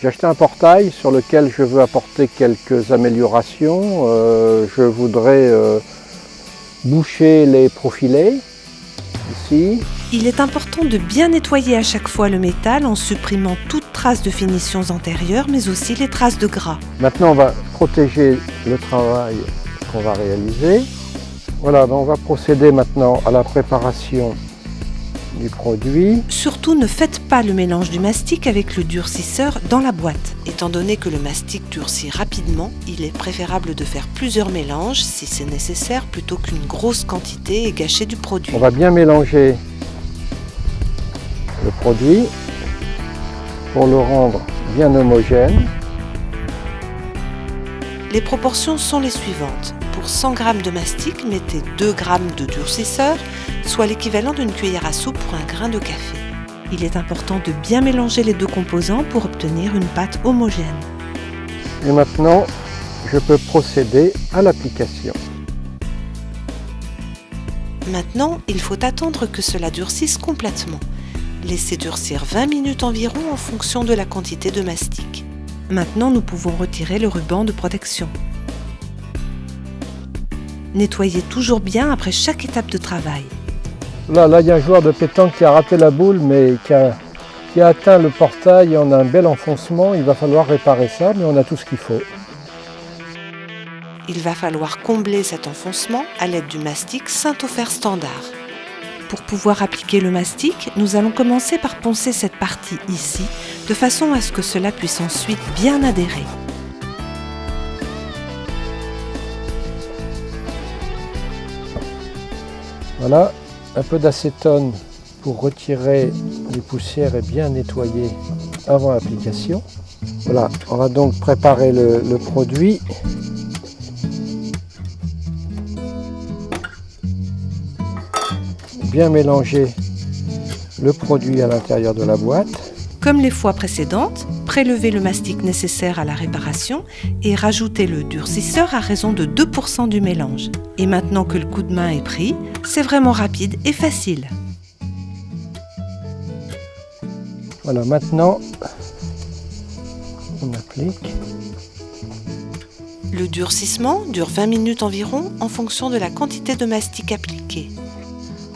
J'ai acheté un portail sur lequel je veux apporter quelques améliorations. Je voudrais boucher les profilés, ici. Il est important de bien nettoyer à chaque fois le métal en supprimant toute trace de finitions antérieures, mais aussi les traces de gras. Maintenant, on va protéger le travail qu'on va réaliser. Voilà, on va procéder maintenant à la préparation du produit. Surtout, ne faites pas le mélange du mastic avec le durcisseur dans la boîte. Étant donné que le mastic durcit rapidement, il est préférable de faire plusieurs mélanges si c'est nécessaire plutôt qu'une grosse quantité et gâcher du produit. On va bien mélanger le produit pour le rendre bien homogène. Les proportions sont les suivantes. Pour 100 g de mastic, mettez 2 g de durcisseur, soit l'équivalent d'une cuillère à soupe pour un grain de café. Il est important de bien mélanger les deux composants pour obtenir une pâte homogène. Et maintenant, je peux procéder à l'application. Maintenant, il faut attendre que cela durcisse complètement. Laissez durcir 20 minutes environ en fonction de la quantité de mastic. Maintenant, nous pouvons retirer le ruban de protection. Nettoyez toujours bien après chaque étape de travail. Là, il y a un joueur de pétanque qui a raté la boule, mais qui a atteint le portail. On a un bel enfoncement. Il va falloir réparer ça, mais on a tout ce qu'il faut. Il va falloir combler cet enfoncement à l'aide du mastic Saint-Ofer standard. Pour pouvoir appliquer le mastic, nous allons commencer par poncer cette partie ici, de façon à ce que cela puisse ensuite bien adhérer. Voilà, un peu d'acétone pour retirer les poussières et bien nettoyer avant l'application. Voilà, on va donc préparer le produit. Bien mélanger le produit à l'intérieur de la boîte. Comme les fois précédentes, prélevez le mastic nécessaire à la réparation et rajoutez le durcisseur à raison de 2% du mélange. Et maintenant que le coup de main est pris, c'est vraiment rapide et facile. Voilà, maintenant on applique. Le durcissement dure 20 minutes environ en fonction de la quantité de mastic appliquée.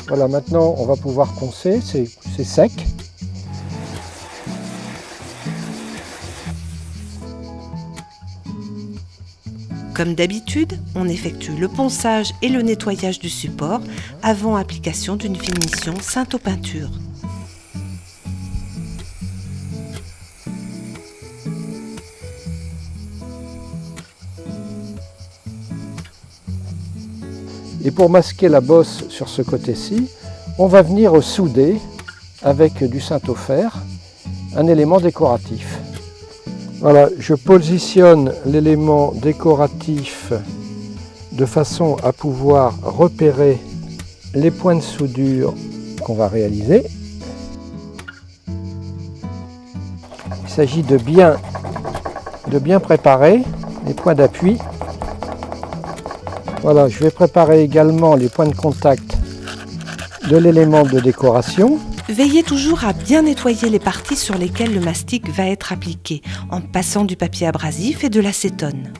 Voilà, maintenant on va pouvoir poncer, c'est sec. Comme d'habitude, on effectue le ponçage et le nettoyage du support avant application d'une finition Saint-Peinture. Et pour masquer la bosse sur ce côté-ci, on va venir souder avec du Saint-Ofer, un élément décoratif. Voilà, je positionne l'élément décoratif de façon à pouvoir repérer les points de soudure qu'on va réaliser. Il s'agit de bien préparer les points d'appui. Voilà, je vais préparer également les points de contact de l'élément de décoration. Veillez toujours à bien nettoyer les parties sur lesquelles le mastic va être appliqué, en passant du papier abrasif et de l'acétone.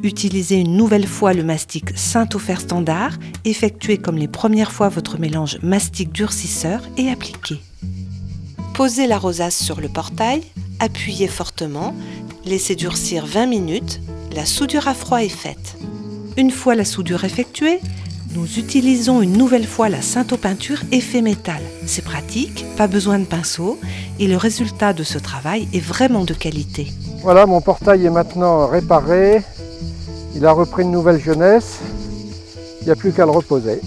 Utilisez une nouvelle fois le mastic Saint-Ofer standard, effectuez comme les premières fois votre mélange mastic durcisseur et appliquez. Posez la rosace sur le portail, appuyez fortement, laissez durcir 20 minutes, la soudure à froid est faite. Une fois la soudure effectuée, nous utilisons une nouvelle fois la Saint-Peinture effet métal. C'est pratique, pas besoin de pinceau et le résultat de ce travail est vraiment de qualité. Voilà, mon portail est maintenant réparé. Il a repris une nouvelle jeunesse. Il n'y a plus qu'à le reposer.